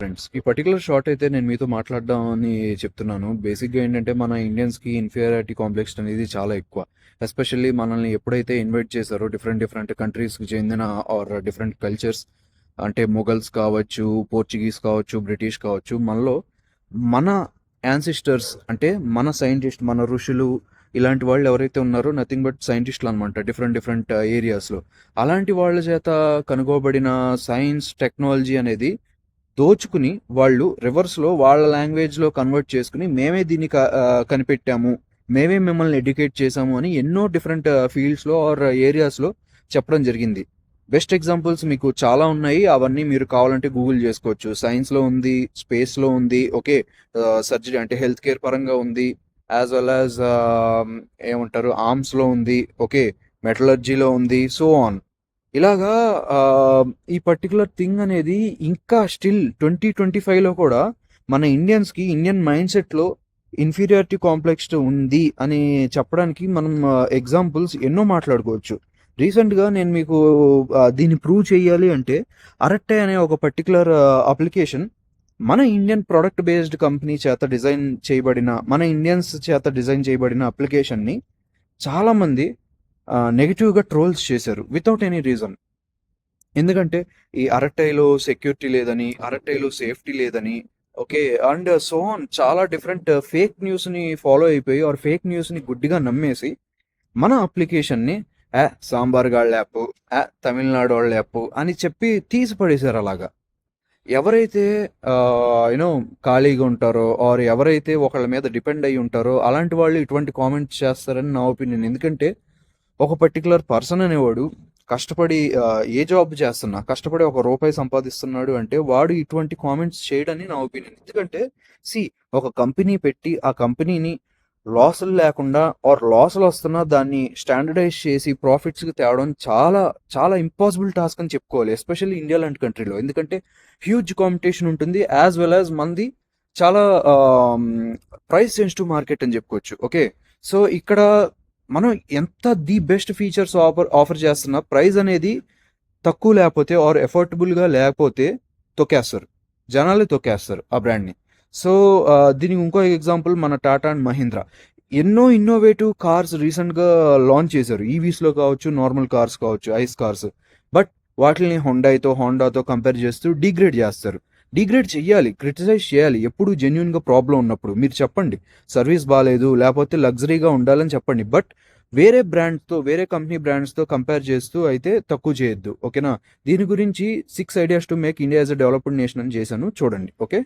Friends, ఈ particular short అయితే నేను మీతో మాట్లాడడం అని చెప్తున్నాను. బేసిక్గా ఏంటంటే మన ఇండియన్స్కి ఇన్ఫీరియారిటీ కాంప్లెక్స్ అనేది చాలా ఎక్కువ. ఎస్పెషల్లీ మనల్ని ఎప్పుడైతే ఇన్వైట్ చేశారో డిఫరెంట్ డిఫరెంట్ కంట్రీస్కి చెందిన ఆర్ డిఫరెంట్ కల్చర్స్, అంటే మొఘల్స్ కావచ్చు, పోర్చుగీస్ కావచ్చు, బ్రిటిష్ కావచ్చు, మన యాన్సిస్టర్స్ అంటే మన సైంటిస్ట్, మన ఋషులు, ఇలాంటి వాళ్ళు ఎవరైతే ఉన్నారో నథింగ్ బట్ సైంటిస్టులు అనమాట. డిఫరెంట్ డిఫరెంట్ ఏరియాస్లో అలాంటి వాళ్ళ చేత కనుగోబడిన సైన్స్ టెక్నాలజీ అనేది దోచుకుని వాళ్ళు రివర్స్లో వాళ్ళ లాంగ్వేజ్లో కన్వర్ట్ చేసుకుని మేమే దీన్ని కనిపెట్టాము, మేమే మిమ్మల్ని ఎడ్యుకేట్ చేసాము అని ఎన్నో డిఫరెంట్ ఫీల్డ్స్లో ఆర్ ఏరియాస్లో చెప్పడం జరిగింది. బెస్ట్ ఎగ్జాంపుల్స్ మీకు చాలా ఉన్నాయి. అవన్నీ మీరు కావాలంటే గూగుల్ చేసుకోవచ్చు. సైన్స్లో ఉంది, స్పేస్లో ఉంది, ఓకే, సర్జరీ అంటే హెల్త్ కేర్ పరంగా ఉంది, యాజ్ వెల్ యాజ్ ఏమంటారు ఆర్మ్స్లో ఉంది, ఓకే, మెటలర్జీలో ఉంది, సో ఆన్. ఇలాగా ఈ పర్టికులర్ థింగ్ అనేది ఇంకా స్టిల్ 2025లో కూడా మన ఇండియన్స్కి ఇండియన్ మైండ్ సెట్లో ఇన్ఫీరియారిటీ కాంప్లెక్స్ ఉంది అని చెప్పడానికి మనం ఎగ్జాంపుల్స్ ఎన్నో మాట్లాడుకోవచ్చు. రీసెంట్గా నేను మీకు దీన్ని ప్రూవ్ చేయాలి అంటే అరట్టే అనే ఒక పర్టికులర్ అప్లికేషన్ మన ఇండియన్ ప్రోడక్ట్ బేస్డ్ కంపెనీ చేత డిజైన్ చేయబడిన, మన ఇండియన్స్ చేత డిజైన్ చేయబడిన అప్లికేషన్ని చాలామంది నెగిటివ్గా ట్రోల్స్ చేశారు వితౌట్ ఎనీ రీజన్. ఎందుకంటే ఈ అరట్టైలో సెక్యూరిటీ లేదని, అరట్టైలో సేఫ్టీ లేదని, ఓకే, అండ్ సో ఆన్ చాలా డిఫరెంట్ ఫేక్ న్యూస్ని ఫాలో అయిపోయి ఆర్ ఫేక్ న్యూస్ని గుడ్డిగా నమ్మేసి మన అప్లికేషన్ని సాంబార్ గాళ్ళ యాప్, తమిళనాడు వాళ్ళ యాప్ అని చెప్పి తీసి పడేశారు. అలాగా ఎవరైతే యూనో ఖాళీగా ఉంటారో ఆర్ ఎవరైతే ఒకళ్ళ మీద డిపెండ్ అయ్యి ఉంటారో అలాంటి వాళ్ళు ఇటువంటి కామెంట్స్ చేస్తారని నా ఒపీనియన్. ఎందుకంటే ఒక పర్టికులర్ పర్సన్ అనేవాడు కష్టపడి ఏ జాబ్ చేస్తున్నా కష్టపడి ₹1 సంపాదిస్తున్నాడు అంటే వాడు ఇటువంటి కామెంట్స్ చేయడని నా ఒపీనియన్. ఎందుకంటే ఒక కంపెనీ పెట్టి ఆ కంపెనీని లాసులు లేకుండా ఆర్ లాసులు వస్తున్నా దాన్ని స్టాండర్డైజ్ చేసి ప్రాఫిట్స్కి తేవడం చాలా చాలా ఇంపాసిబుల్ టాస్క్ అని చెప్పుకోవాలి, ఎస్పెషల్లీ ఇండియా లాంటి కంట్రీలో. ఎందుకంటే హ్యూజ్ కాంపిటీషన్ ఉంటుంది, యాజ్ వెల్ యాజ్ మంది చాలా ప్రైస్ సెన్సిటివ్ మార్కెట్ అని చెప్పుకోవచ్చు. ఓకే, సో ఇక్కడ మనం ఎంత ది బెస్ట్ ఫీచర్స్ ఆఫర్ చేస్తున్నా ప్రైస్ అనేది తక్కువ లేకపోతే ఆర్ ఎఫోర్డబుల్గా లేకపోతే జనాలు తొక్కేస్తారు ఆ బ్రాండ్ని. సో దీనికి ఇంకో ఎగ్జాంపుల్ మన టాటా అండ్ మహీంద్రా. ఎన్నో ఇన్నోవేటివ్ కార్స్ రీసెంట్గా లాంచ్ చేశారు, ఈవీస్లో కావచ్చు, నార్మల్ కార్స్ కావచ్చు, ఐస్ కార్స్. బట్ వాటిని హోండాతో కంపేర్ చేస్తూ డిగ్రేడ్ చేస్తారు. డిగ్రేడ్ చేయాలి, క్రిటిసైజ్ చేయాలి ఎప్పుడు జెన్యున్గా ప్రాబ్లం ఉన్నప్పుడు. మీరు చెప్పండి సర్వీస్ బాగాలేదు లేకపోతే లగ్జరీగా ఉండాలని చెప్పండి, బట్ వేరే కంపెనీ బ్రాండ్స్తో కంపేర్ చేస్తూ అయితే తక్కువ చేయొద్దు. ఓకేనా? దీని గురించి 6 ideas to make India as a developed nation అని చేశాను, చూడండి. ఓకే.